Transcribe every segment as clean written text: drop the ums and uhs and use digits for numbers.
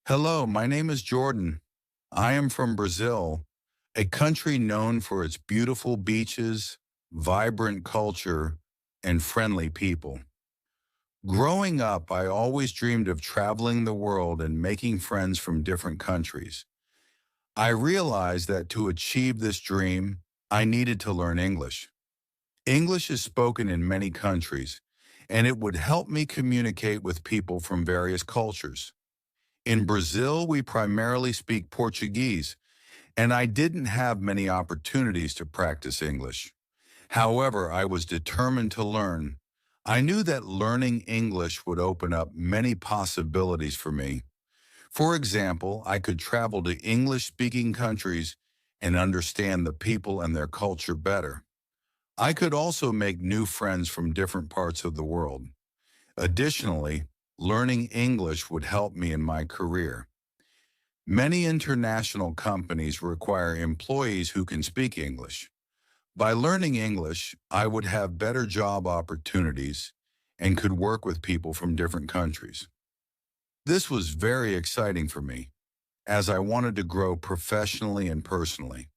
Hello, my name is Jordan. I am from Brazil, a country known for its beautiful beaches, vibrant culture, and friendly people. Growing up, I always dreamed of traveling the world and making friends from different countries. I realized that to achieve this dream, I needed to learn English. English is spoken in many countries, and it would help me communicate with people from various cultures. In Brazil, we primarily speak Portuguese, and I didn't have many opportunities to practice English. However, I was determined to learn. I knew that learning English would open up many possibilities for me. For example, I could travel to English-speaking countries and understand the people and their culture better. I could also make new friends from different parts of the world. Additionally, learning English would help me in my career. Many international companies require employees who can speak English. By learning English, I would have better job opportunities and could work with people from different countries. This was very exciting for me, as I wanted to grow professionally and personally.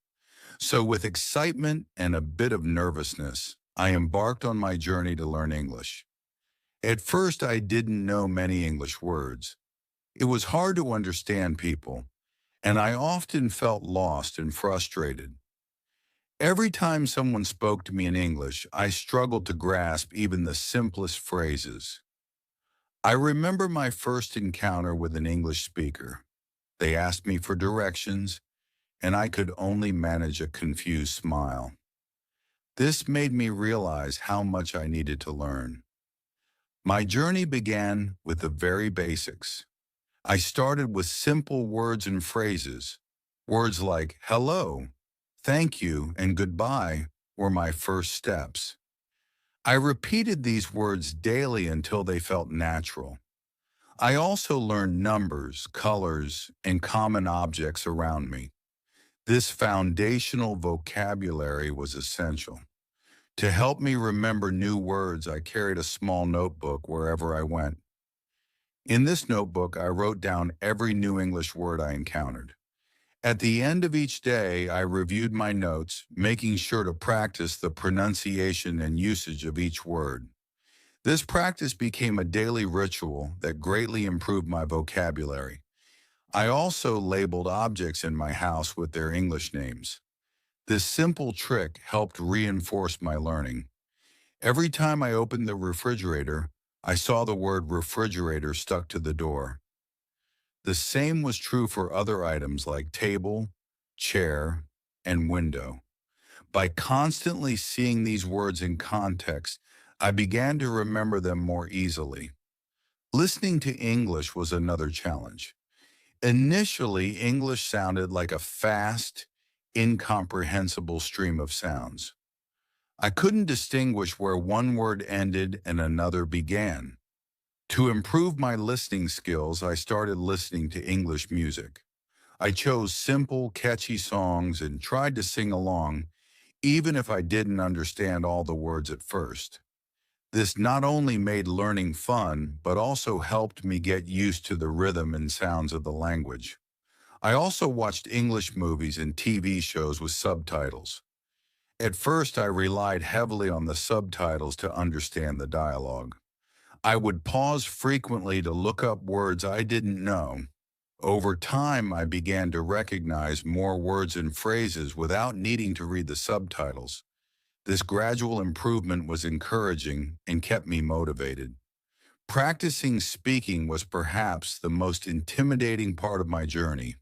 So with excitement and a bit of nervousness, I embarked on my journey to learn English. At first, I didn't know many English words. It was hard to understand people, and I often felt lost and frustrated. Every time someone spoke to me in English, I struggled to grasp even the simplest phrases. I remember my first encounter with an English speaker. They asked me for directions, and I could only manage a confused smile. This made me realize how much I needed to learn. My journey began with the very basics. I started with simple words and phrases. Words like hello, thank you, and goodbye were my first steps. I repeated these words daily until they felt natural. I also learned numbers, colors, and common objects around me. This foundational vocabulary was essential. To help me remember new words, I carried a small notebook wherever I went. In this notebook, I wrote down every new English word I encountered. At the end of each day, I reviewed my notes, making sure to practice the pronunciation and usage of each word. This practice became a daily ritual that greatly improved my vocabulary. I also labeled objects in my house with their English names. This simple trick helped reinforce my learning. Every time I opened the refrigerator, I saw the word refrigerator stuck to the door. The same was true for other items like table, chair, and window. By constantly seeing these words in context, I began to remember them more easily. Listening to English was another challenge. Initially, English sounded like a fast, incomprehensible stream of sounds. I couldn't distinguish where one word ended and another began. To improve my listening skills, I started listening to English music. I chose simple, catchy songs and tried to sing along, even if I didn't understand all the words at first. This not only made learning fun, but also helped me get used to the rhythm and sounds of the language. I also watched English movies and TV shows with subtitles. At first, I relied heavily on the subtitles to understand the dialogue. I would pause frequently to look up words I didn't know. Over time, I began to recognize more words and phrases without needing to read the subtitles. This gradual improvement was encouraging and kept me motivated. Practicing speaking was perhaps the most intimidating part of my journey.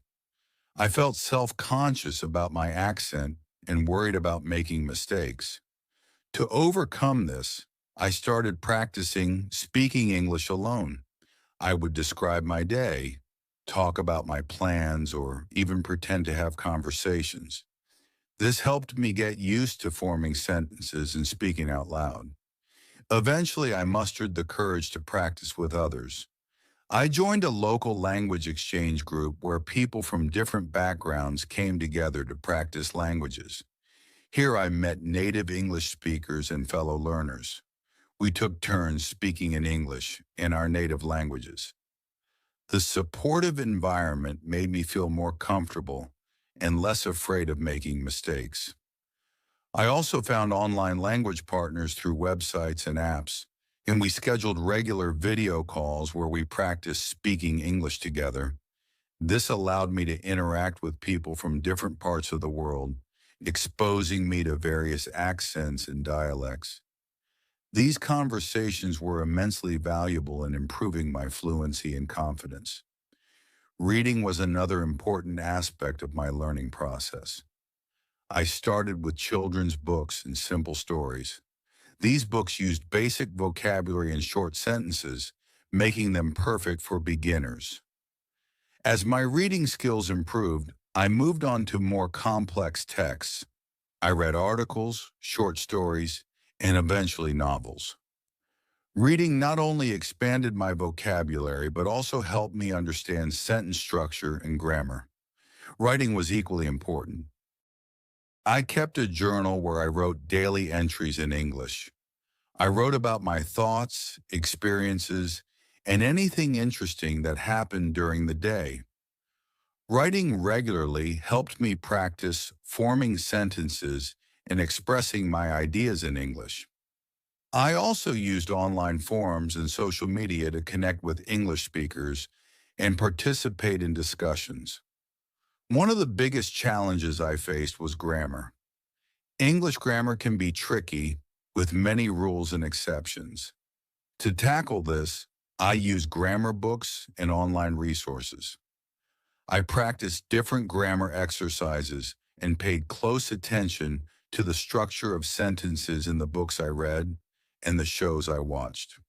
I felt self-conscious about my accent and worried about making mistakes. To overcome this, I started practicing speaking English alone. I would describe my day, talk about my plans, or even pretend to have conversations. This helped me get used to forming sentences and speaking out loud. Eventually, I mustered the courage to practice with others. I joined a local language exchange group where people from different backgrounds came together to practice languages. Here I met native English speakers and fellow learners. We took turns speaking in English in our native languages. The supportive environment made me feel more comfortable and less afraid of making mistakes. I also found online language partners through websites and apps, and we scheduled regular video calls where we practiced speaking English together. This allowed me to interact with people from different parts of the world, exposing me to various accents and dialects. These conversations were immensely valuable in improving my fluency and confidence. Reading was another important aspect of my learning process. I started with children's books and simple stories. These books used basic vocabulary and short sentences, making them perfect for beginners. As my reading skills improved, I moved on to more complex texts. I read articles, short stories, and eventually novels. Reading not only expanded my vocabulary, but also helped me understand sentence structure and grammar. Writing was equally important. I kept a journal where I wrote daily entries in English. I wrote about my thoughts, experiences, and anything interesting that happened during the day. Writing regularly helped me practice forming sentences and expressing my ideas in English. I also used online forums and social media to connect with English speakers and participate in discussions. One of the biggest challenges I faced was grammar. English grammar can be tricky with many rules and exceptions. To tackle this, I use grammar books and online resources. I practiced different grammar exercises and paid close attention to the structure of sentences in the books I read and the shows I watched.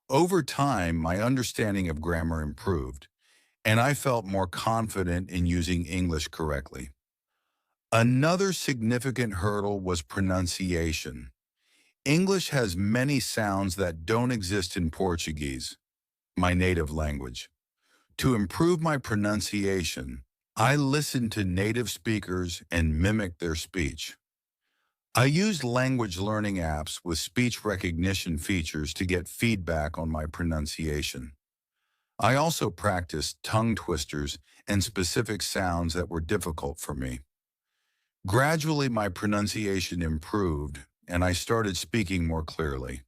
Over time, my understanding of grammar improved, and I felt more confident in using English correctly. Another significant hurdle was pronunciation. English has many sounds that don't exist in Portuguese, my native language. To improve my pronunciation, I listened to native speakers and mimicked their speech. I used language learning apps with speech recognition features to get feedback on my pronunciation. I also practiced tongue twisters and specific sounds that were difficult for me. Gradually, my pronunciation improved, and I started speaking more clearly.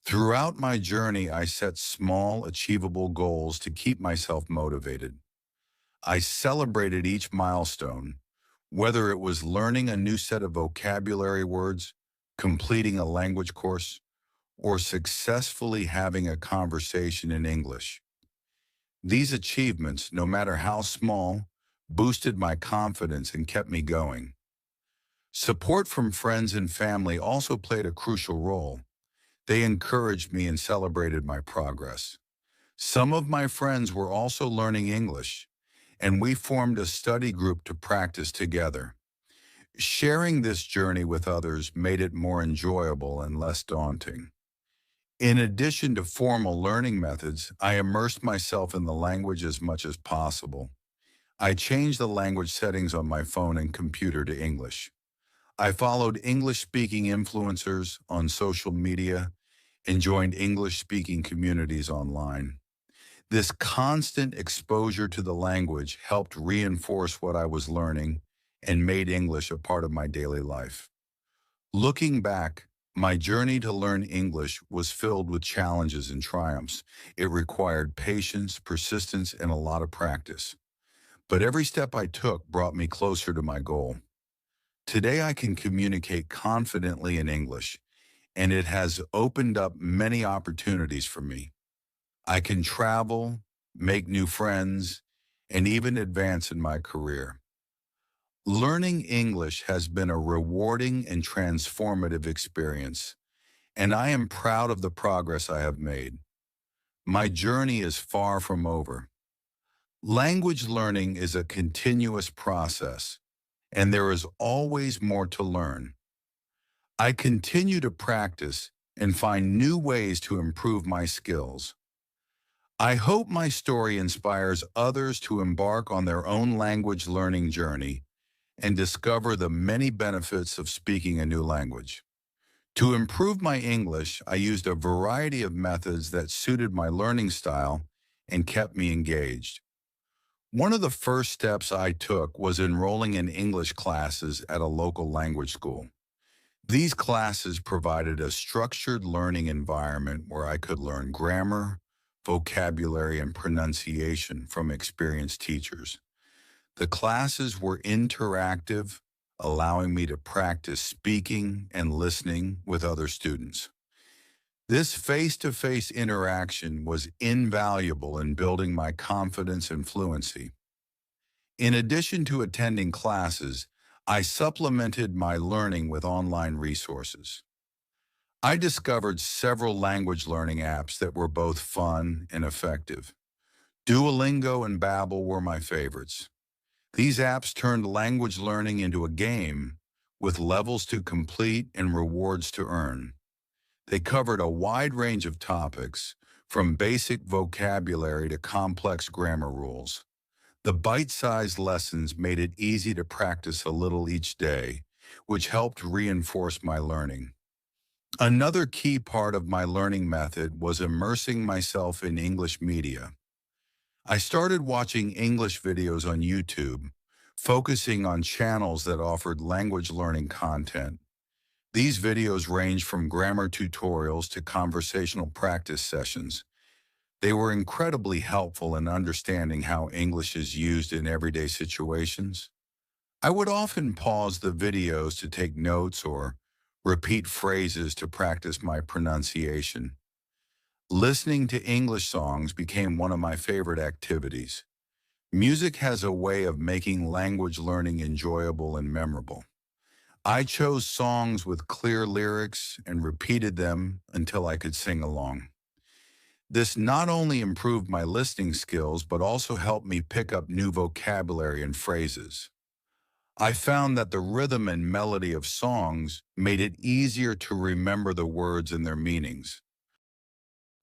Throughout my journey, I set small, achievable goals to keep myself motivated. I celebrated each milestone, whether it was learning a new set of vocabulary words, completing a language course, or successfully having a conversation in English. These achievements, no matter how small, boosted my confidence and kept me going. Support from friends and family also played a crucial role. They encouraged me and celebrated my progress. Some of my friends were also learning English, and we formed a study group to practice together. Sharing this journey with others made it more enjoyable and less daunting. In addition to formal learning methods, I immersed myself in the language as much as possible. I changed the language settings on my phone and computer to English. I followed English-speaking influencers on social media and joined English-speaking communities online. This constant exposure to the language helped reinforce what I was learning and made English a part of my daily life. Looking back, my journey to learn English was filled with challenges and triumphs. It required patience, persistence, and a lot of practice. But every step I took brought me closer to my goal. Today I can communicate confidently in English, and it has opened up many opportunities for me. I can travel, make new friends, and even advance in my career. Learning English has been a rewarding and transformative experience, and I am proud of the progress I have made. My journey is far from over. Language learning is a continuous process, and there is always more to learn. I continue to practice and find new ways to improve my skills. I hope my story inspires others to embark on their own language learning journey and discover the many benefits of speaking a new language. To improve my English, I used a variety of methods that suited my learning style and kept me engaged. One of the first steps I took was enrolling in English classes at a local language school. These classes provided a structured learning environment where I could learn grammar, vocabulary, and pronunciation from experienced teachers. The classes were interactive, allowing me to practice speaking and listening with other students. This face-to-face interaction was invaluable in building my confidence and fluency. In addition to attending classes, I supplemented my learning with online resources. I discovered several language learning apps that were both fun and effective. Duolingo and Babbel were my favorites. These apps turned language learning into a game with levels to complete and rewards to earn. They covered a wide range of topics, from basic vocabulary to complex grammar rules. The bite-sized lessons made it easy to practice a little each day, which helped reinforce my learning. Another key part of my learning method was immersing myself in English media. I started watching English videos on YouTube, focusing on channels that offered language learning content. These videos ranged from grammar tutorials to conversational practice sessions. They were incredibly helpful in understanding how English is used in everyday situations. I would often pause the videos to take notes or repeat phrases to practice my pronunciation. Listening to English songs became one of my favorite activities. Music has a way of making language learning enjoyable and memorable. I chose songs with clear lyrics and repeated them until I could sing along. This not only improved my listening skills, but also helped me pick up new vocabulary and phrases. I found that the rhythm and melody of songs made it easier to remember the words and their meanings.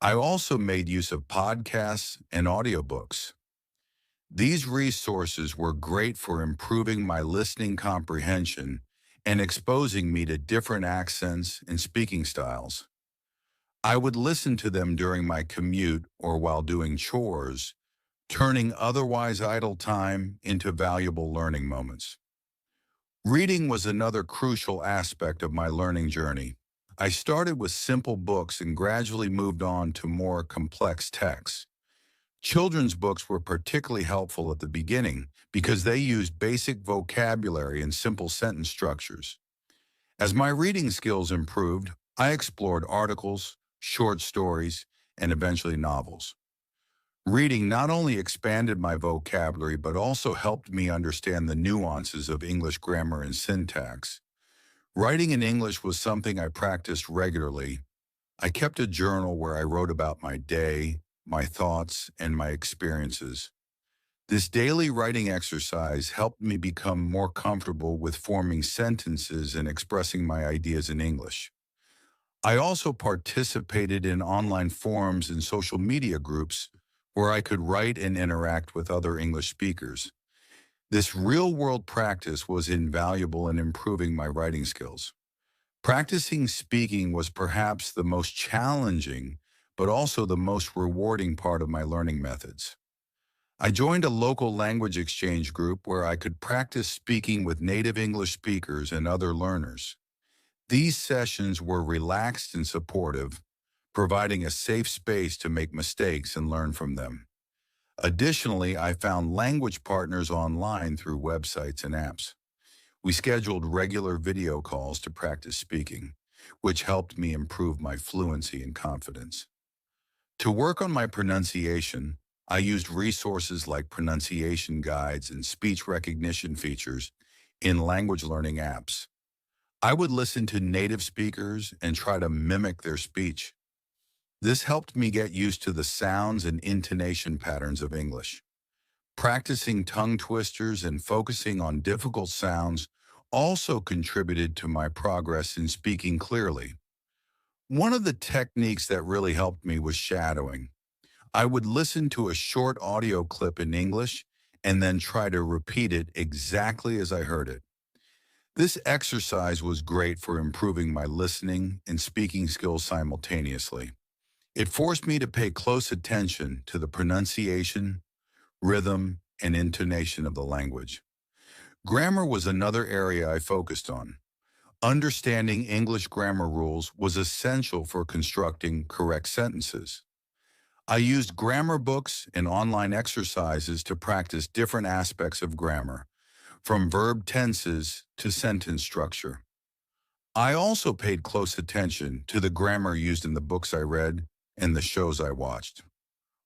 I also made use of podcasts and audiobooks. These resources were great for improving my listening comprehension and exposing me to different accents and speaking styles. I would listen to them during my commute or while doing chores, turning otherwise idle time into valuable learning moments. Reading was another crucial aspect of my learning journey. I started with simple books and gradually moved on to more complex texts. Children's books were particularly helpful at the beginning because they used basic vocabulary and simple sentence structures. As my reading skills improved, I explored articles, short stories, and eventually novels. Reading not only expanded my vocabulary but also helped me understand the nuances of English grammar and syntax. Writing in English was something I practiced regularly. I kept a journal where I wrote about my day, my thoughts, and my experiences. This daily writing exercise helped me become more comfortable with forming sentences and expressing my ideas in English. I also participated in online forums and social media groups where I could write and interact with other English speakers. This real-world practice was invaluable in improving my writing skills. Practicing speaking was perhaps the most challenging, but also the most rewarding part of my learning methods. I joined a local language exchange group where I could practice speaking with native English speakers and other learners. These sessions were relaxed and supportive, providing a safe space to make mistakes and learn from them. Additionally, I found language partners online through websites and apps. We scheduled regular video calls to practice speaking, which helped me improve my fluency and confidence. To work on my pronunciation, I used resources like pronunciation guides and speech recognition features in language learning apps. I would listen to native speakers and try to mimic their speech. This helped me get used to the sounds and intonation patterns of English. Practicing tongue twisters and focusing on difficult sounds also contributed to my progress in speaking clearly. One of the techniques that really helped me was shadowing. I would listen to a short audio clip in English and then try to repeat it exactly as I heard it. This exercise was great for improving my listening and speaking skills simultaneously. It forced me to pay close attention to the pronunciation, rhythm, and intonation of the language. Grammar was another area I focused on. Understanding English grammar rules was essential for constructing correct sentences. I used grammar books and online exercises to practice different aspects of grammar, from verb tenses to sentence structure. I also paid close attention to the grammar used in the books I read and the shows I watched.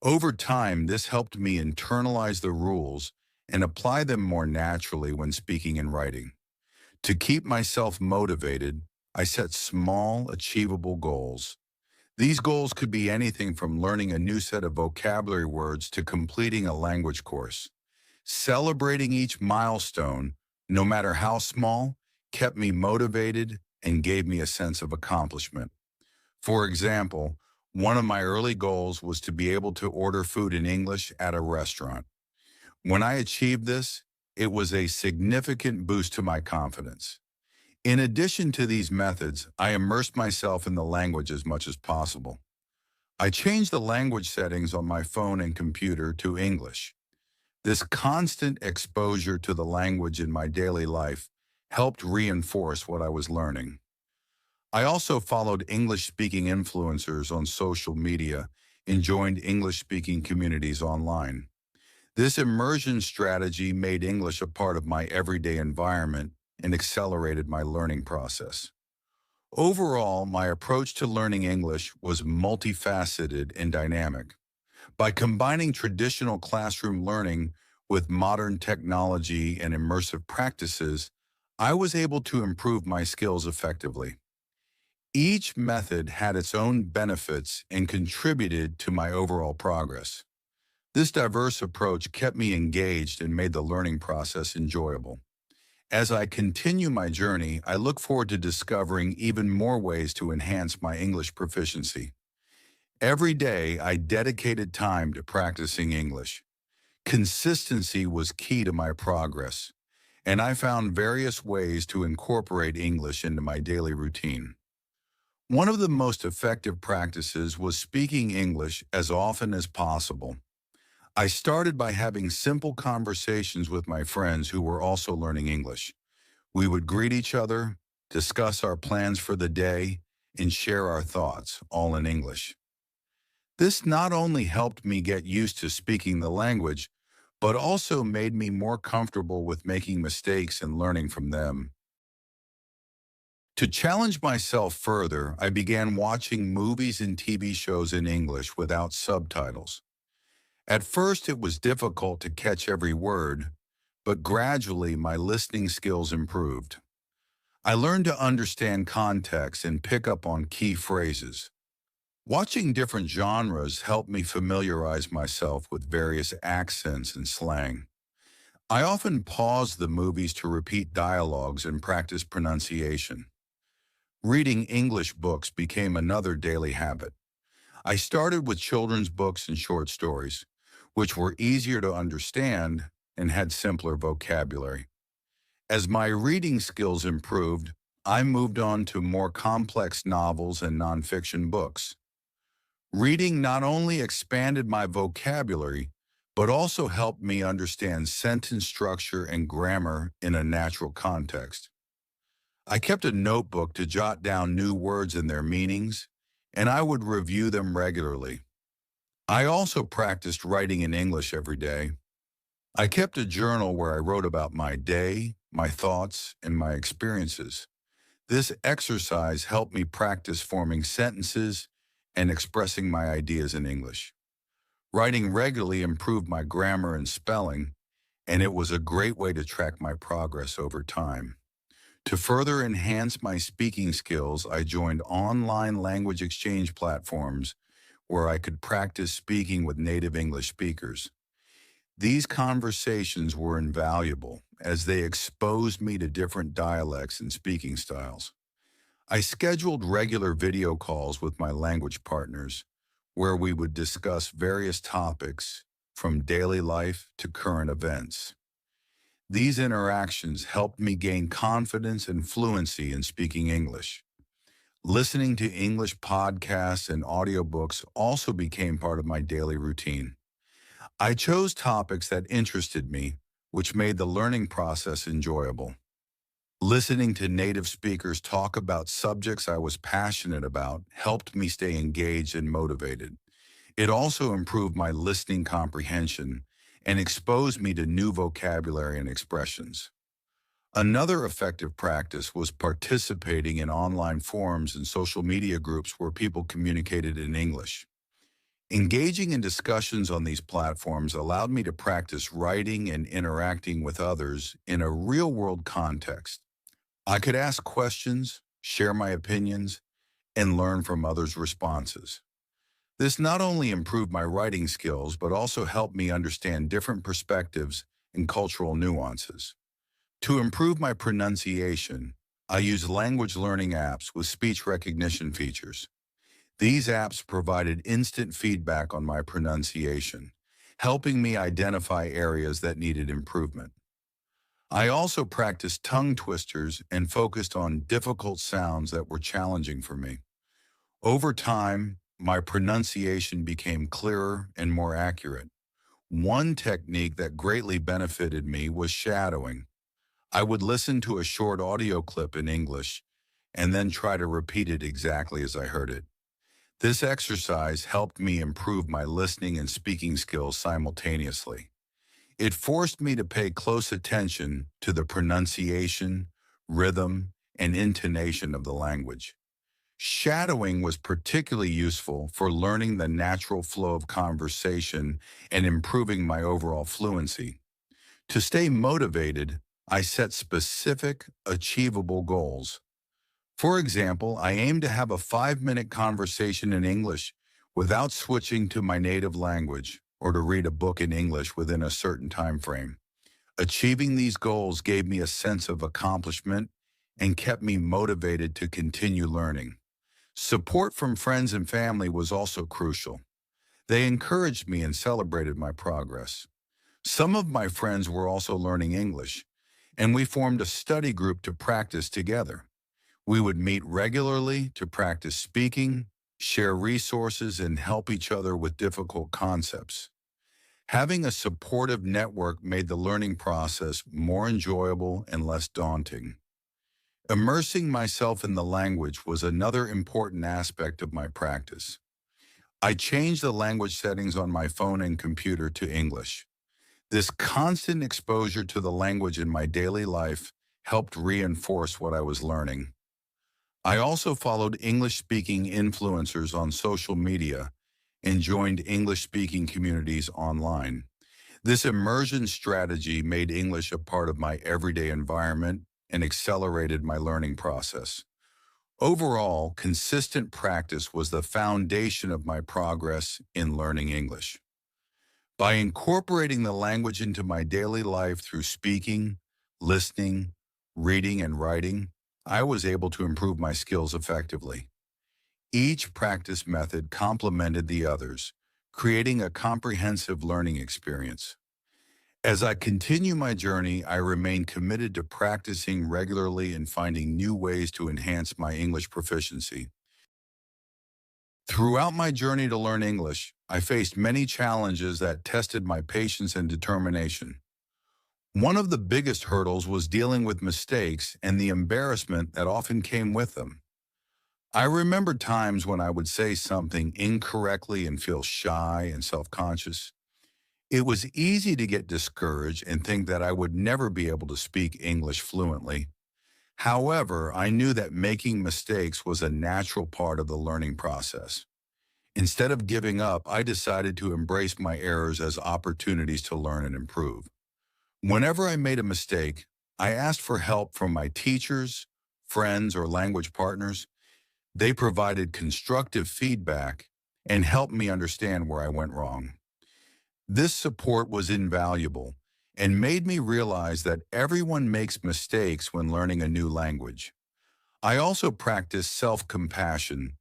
Over time, this helped me internalize the rules and apply them more naturally when speaking and writing. To keep myself motivated, I set small, achievable goals. These goals could be anything from learning a new set of vocabulary words to completing a language course. Celebrating each milestone, no matter how small, kept me motivated and gave me a sense of accomplishment. For example, one of my early goals was to be able to order food in English at a restaurant. When I achieved this, it was a significant boost to my confidence. In addition to these methods, I immersed myself in the language as much as possible. I changed the language settings on my phone and computer to English. This constant exposure to the language in my daily life helped reinforce what I was learning. I also followed English-speaking influencers on social media and joined English-speaking communities online. This immersion strategy made English a part of my everyday environment and accelerated my learning process. Overall, my approach to learning English was multifaceted and dynamic. By combining traditional classroom learning with modern technology and immersive practices, I was able to improve my skills effectively. Each method had its own benefits and contributed to my overall progress. This diverse approach kept me engaged and made the learning process enjoyable. As I continue my journey, I look forward to discovering even more ways to enhance my English proficiency. Every day, I dedicated time to practicing English. Consistency was key to my progress, and I found various ways to incorporate English into my daily routine. One of the most effective practices was speaking English as often as possible. I started by having simple conversations with my friends who were also learning English. We would greet each other, discuss our plans for the day, and share our thoughts, all in English. This not only helped me get used to speaking the language, but also made me more comfortable with making mistakes and learning from them. To challenge myself further, I began watching movies and TV shows in English without subtitles. At first, it was difficult to catch every word, but gradually my listening skills improved. I learned to understand context and pick up on key phrases. Watching different genres helped me familiarize myself with various accents and slang. I often paused the movies to repeat dialogues and practice pronunciation. Reading English books became another daily habit. I started with children's books and short stories, which were easier to understand and had simpler vocabulary. As my reading skills improved, I moved on to more complex novels and nonfiction books. Reading not only expanded my vocabulary, but also helped me understand sentence structure and grammar in a natural context. I kept a notebook to jot down new words and their meanings, and I would review them regularly. I also practiced writing in English every day. I kept a journal where I wrote about my day, my thoughts, and my experiences. This exercise helped me practice forming sentences and expressing my ideas in English. Writing regularly improved my grammar and spelling, and it was a great way to track my progress over time. To further enhance my speaking skills, I joined online language exchange platforms where I could practice speaking with native English speakers. These conversations were invaluable as they exposed me to different dialects and speaking styles. I scheduled regular video calls with my language partners where we would discuss various topics from daily life to current events. These interactions helped me gain confidence and fluency in speaking English. Listening to English podcasts and audiobooks also became part of my daily routine. I chose topics that interested me, which made the learning process enjoyable. Listening to native speakers talk about subjects I was passionate about helped me stay engaged and motivated. It also improved my listening comprehension and exposed me to new vocabulary and expressions. Another effective practice was participating in online forums and social media groups where people communicated in English. Engaging in discussions on these platforms allowed me to practice writing and interacting with others in a real-world context. I could ask questions, share my opinions, and learn from others' responses. This not only improved my writing skills, but also helped me understand different perspectives and cultural nuances. To improve my pronunciation, I use language learning apps with speech recognition features. These apps provided instant feedback on my pronunciation, helping me identify areas that needed improvement. I also practiced tongue twisters and focused on difficult sounds that were challenging for me. Over time, my pronunciation became clearer and more accurate. One technique that greatly benefited me was shadowing. I would listen to a short audio clip in English and then try to repeat it exactly as I heard it. This exercise helped me improve my listening and speaking skills simultaneously. It forced me to pay close attention to the pronunciation, rhythm, and intonation of the language. Shadowing was particularly useful for learning the natural flow of conversation and improving my overall fluency. To stay motivated, I set specific, achievable goals. For example, I aim to have a 5-minute conversation in English without switching to my native language or to read a book in English within a certain time frame. Achieving these goals gave me a sense of accomplishment and kept me motivated to continue learning. Support from friends and family was also crucial. They encouraged me and celebrated my progress. Some of my friends were also learning English, and we formed a study group to practice together. We would meet regularly to practice speaking, share resources, and help each other with difficult concepts. Having a supportive network made the learning process more enjoyable and less daunting. Immersing myself in the language was another important aspect of my practice. I changed the language settings on my phone and computer to English. This constant exposure to the language in my daily life helped reinforce what I was learning. I also followed English-speaking influencers on social media and joined English-speaking communities online. This immersion strategy made English a part of my everyday environment and accelerated my learning process. Overall, consistent practice was the foundation of my progress in learning English. By incorporating the language into my daily life through speaking, listening, reading, and writing, I was able to improve my skills effectively. Each practice method complemented the others, creating a comprehensive learning experience. As I continue my journey, I remain committed to practicing regularly and finding new ways to enhance my English proficiency. Throughout my journey to learn English, I faced many challenges that tested my patience and determination. One of the biggest hurdles was dealing with mistakes and the embarrassment that often came with them. I remember times when I would say something incorrectly and feel shy and self-conscious. It was easy to get discouraged and think that I would never be able to speak English fluently. However, I knew that making mistakes was a natural part of the learning process. Instead of giving up, I decided to embrace my errors as opportunities to learn and improve. Whenever I made a mistake, I asked for help from my teachers, friends, or language partners. They provided constructive feedback and helped me understand where I went wrong. This support was invaluable and made me realize that everyone makes mistakes when learning a new language. I also practiced self-compassion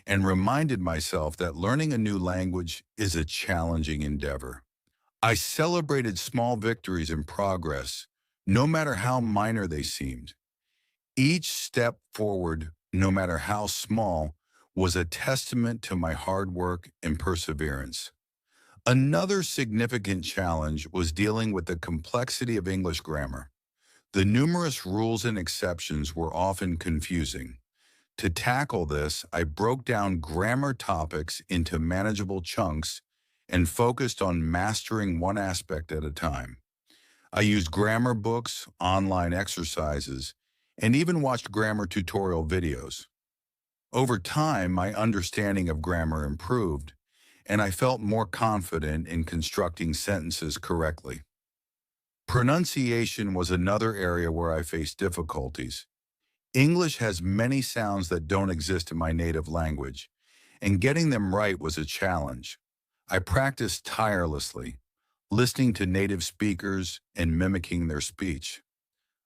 and reminded myself that learning a new language is a challenging endeavor. I celebrated small victories and progress, no matter how minor they seemed. Each step forward no matter how small, was a testament to my hard work and perseverance. Another significant challenge was dealing with the complexity of English grammar. The numerous rules and exceptions were often confusing. To tackle this, I broke down grammar topics into manageable chunks and focused on mastering one aspect at a time. I used grammar books, online exercises, and even watched grammar tutorial videos. Over time, my understanding of grammar improved, and I felt more confident in constructing sentences correctly. Pronunciation was another area where I faced difficulties. English has many sounds that don't exist in my native language, and getting them right was a challenge. I practiced tirelessly, listening to native speakers and mimicking their speech.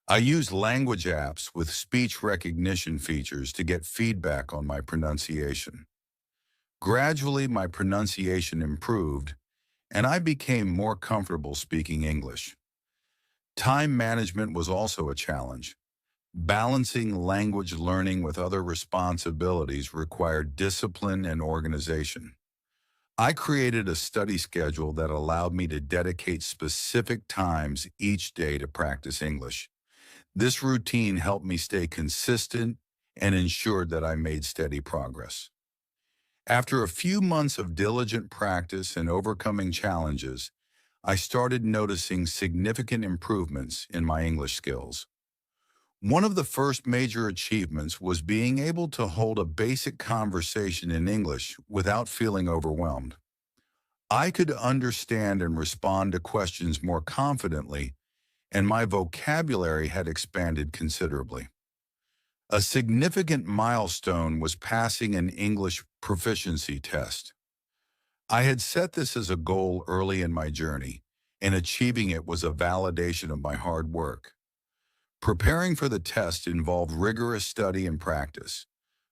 I used language apps with speech recognition features to get feedback on my pronunciation. Gradually, my pronunciation improved, and I became more comfortable speaking English. Time management was also a challenge. Balancing language learning with other responsibilities required discipline and organization. I created a study schedule that allowed me to dedicate specific times each day to practice English. This routine helped me stay consistent and ensured that I made steady progress. After a few months of diligent practice and overcoming challenges, I started noticing significant improvements in my English skills. One of the first major achievements was being able to hold a basic conversation in English without feeling overwhelmed. I could understand and respond to questions more confidently, and my vocabulary had expanded considerably. A significant milestone was passing an English proficiency test. I had set this as a goal early in my journey, and achieving it was a validation of my hard work. Preparing for the test involved rigorous study and practice,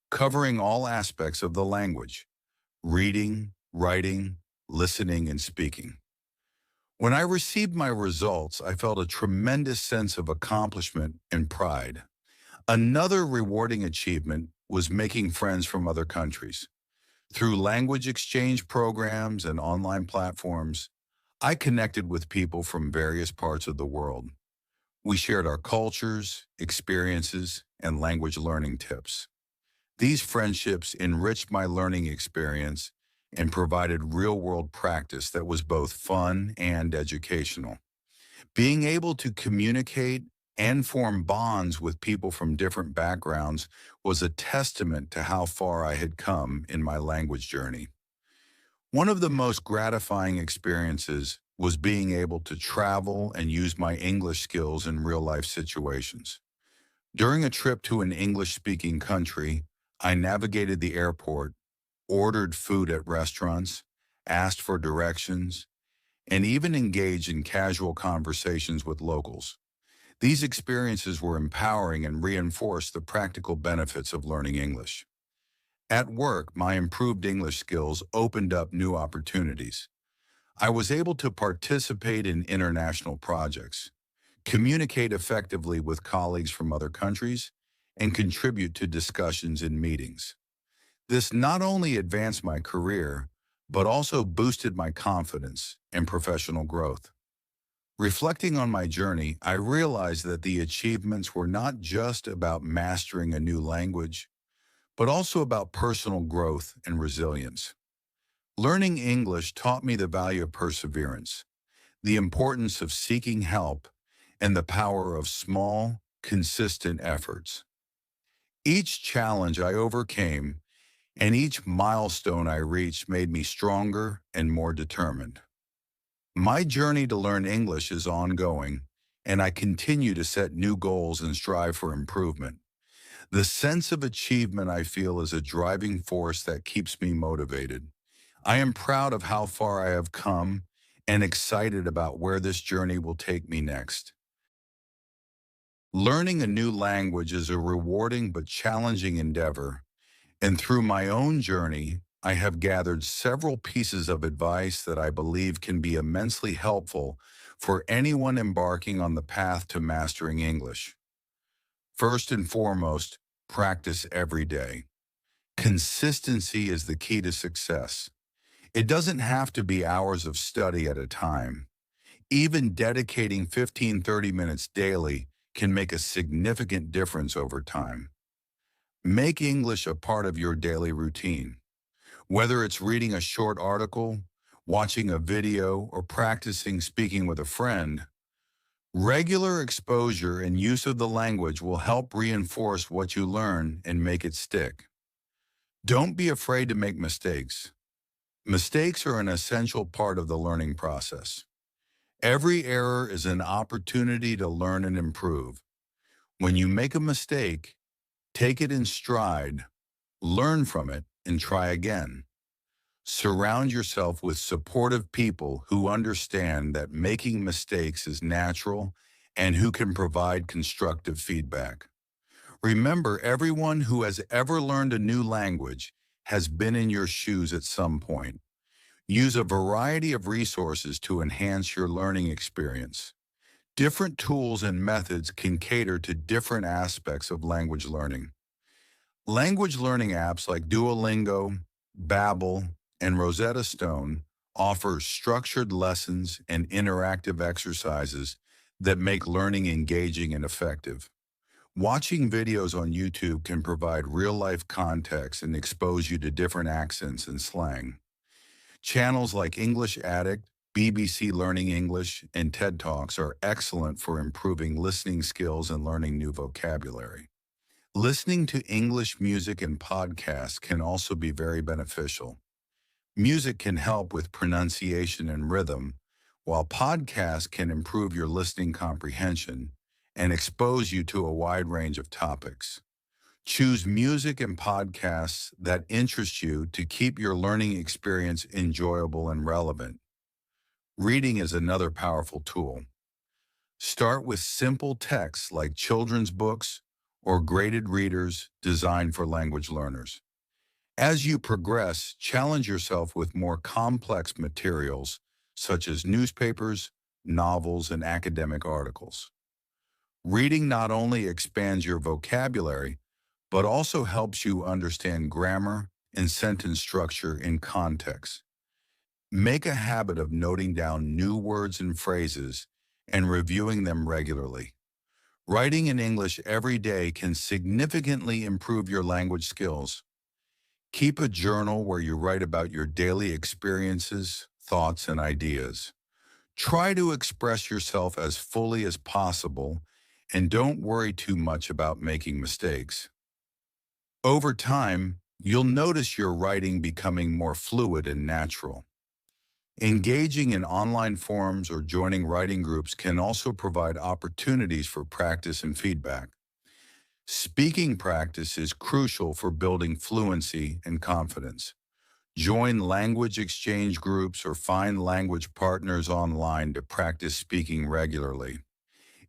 covering all aspects of the language: reading, writing, listening, and speaking. When I received my results, I felt a tremendous sense of accomplishment and pride. Another rewarding achievement was making friends from other countries. Through language exchange programs and online platforms, I connected with people from various parts of the world. We shared our cultures, experiences, and language learning tips. These friendships enriched my learning experience and provided real-world practice that was both fun and educational. Being able to communicate and form bonds with people from different backgrounds was a testament to how far I had come in my language journey. One of the most gratifying experiences was being able to travel and use my English skills in real-life situations. During a trip to an English-speaking country, I navigated the airport, ordered food at restaurants, asked for directions, and even engaged in casual conversations with locals. These experiences were empowering and reinforced the practical benefits of learning English. At work, my improved English skills opened up new opportunities. I was able to participate in international projects, communicate effectively with colleagues from other countries, and contribute to discussions in meetings. This not only advanced my career, but also boosted my confidence and professional growth. Reflecting on my journey, I realized that the achievements were not just about mastering a new language, but also about personal growth and resilience. Learning English taught me the value of perseverance, the importance of seeking help, and the power of small, consistent efforts. Each challenge I overcame and each milestone I reached made me stronger and more determined. My journey to learn English is ongoing, and I continue to set new goals and strive for improvement. The sense of achievement I feel is a driving force that keeps me motivated. I am proud of how far I have come and excited about where this journey will take me next. Learning a new language is a rewarding but challenging endeavor, and through my own journey, I have gathered several pieces of advice that I believe can be immensely helpful for anyone embarking on the path to mastering English. First and foremost, practice every day. Consistency is the key to success. It doesn't have to be hours of study at a time. Even dedicating 15-30 minutes daily can make a significant difference over time. Make English a part of your daily routine. Whether it's reading a short article, watching a video, or practicing speaking with a friend, regular exposure and use of the language will help reinforce what you learn and make it stick. Don't be afraid to make mistakes. Mistakes are an essential part of the learning process. Every error is an opportunity to learn and improve. When you make a mistake, take it in stride, learn from it, and try again. Surround yourself with supportive people who understand that making mistakes is natural and who can provide constructive feedback. Remember, everyone who has ever learned a new language has been in your shoes at some point. Use a variety of resources to enhance your learning experience. Different tools and methods can cater to different aspects of language learning. Language learning apps like Duolingo, Babbel, and Rosetta Stone offer structured lessons and interactive exercises that make learning engaging and effective. Watching videos on YouTube can provide real-life context and expose you to different accents and slang. Channels like English Addict, BBC Learning English, and TED Talks are excellent for improving listening skills and learning new vocabulary. Listening to English music and podcasts can also be very beneficial. Music can help with pronunciation and rhythm, while podcasts can improve your listening comprehension and expose you to a wide range of topics. Choose music and podcasts that interest you to keep your learning experience enjoyable and relevant. Reading is another powerful tool. Start with simple texts like children's books or graded readers designed for language learners. As you progress, challenge yourself with more complex materials such as newspapers, novels, and academic articles. Reading not only expands your vocabulary, but also helps you understand grammar and sentence structure in context. Make a habit of noting down new words and phrases and reviewing them regularly. Writing in English every day can significantly improve your language skills. Keep a journal where you write about your daily experiences, thoughts, and ideas. Try to express yourself as fully as possible and don't worry too much about making mistakes. Over time, you'll notice your writing becoming more fluid and natural. Engaging in online forums or joining writing groups can also provide opportunities for practice and feedback. Speaking practice is crucial for building fluency and confidence. Join language exchange groups or find language partners online to practice speaking regularly.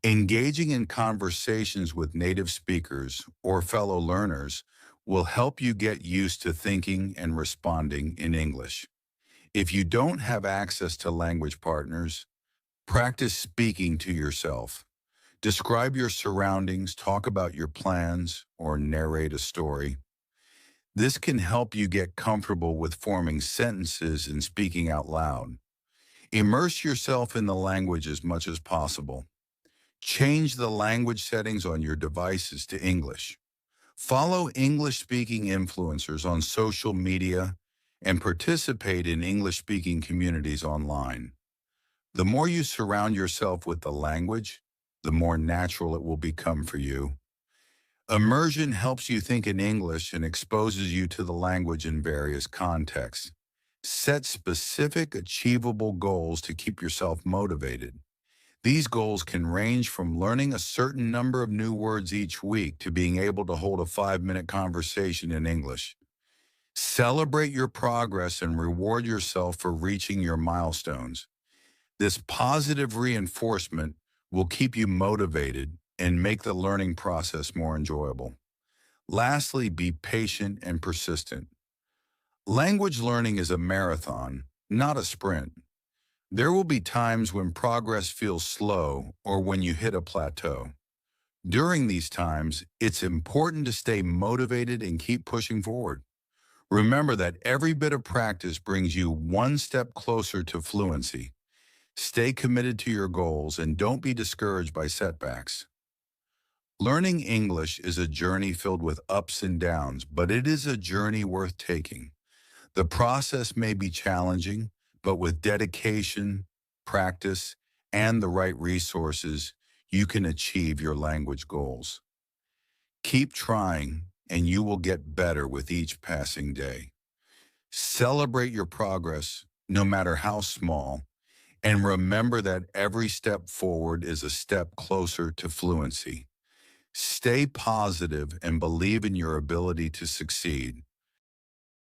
Engaging in conversations with native speakers or fellow learners will help you get used to thinking and responding in English. If you don't have access to language partners, practice speaking to yourself. Describe your surroundings, talk about your plans, or narrate a story. This can help you get comfortable with forming sentences and speaking out loud. Immerse yourself in the language as much as possible. Change the language settings on your devices to English. Follow English-speaking influencers on social media and participate in English-speaking communities online. The more you surround yourself with the language, the more natural it will become for you. Immersion helps you think in English and exposes you to the language in various contexts. Set specific, achievable goals to keep yourself motivated. These goals can range from learning a certain number of new words each week to being able to hold a 5-minute conversation in English. Celebrate your progress and reward yourself for reaching your milestones. This positive reinforcement will keep you motivated and make the learning process more enjoyable. Lastly, be patient and persistent. Language learning is a marathon, not a sprint. There will be times when progress feels slow or when you hit a plateau. During these times, it's important to stay motivated and keep pushing forward. Remember that every bit of practice brings you one step closer to fluency. Stay committed to your goals and don't be discouraged by setbacks. Learning English is a journey filled with ups and downs, but it is a journey worth taking. The process may be challenging, but with dedication, practice, and the right resources, you can achieve your language goals. Keep trying, and you will get better with each passing day. Celebrate your progress, no matter how small, and remember that every step forward is a step closer to fluency. Stay positive and believe in your ability to succeed.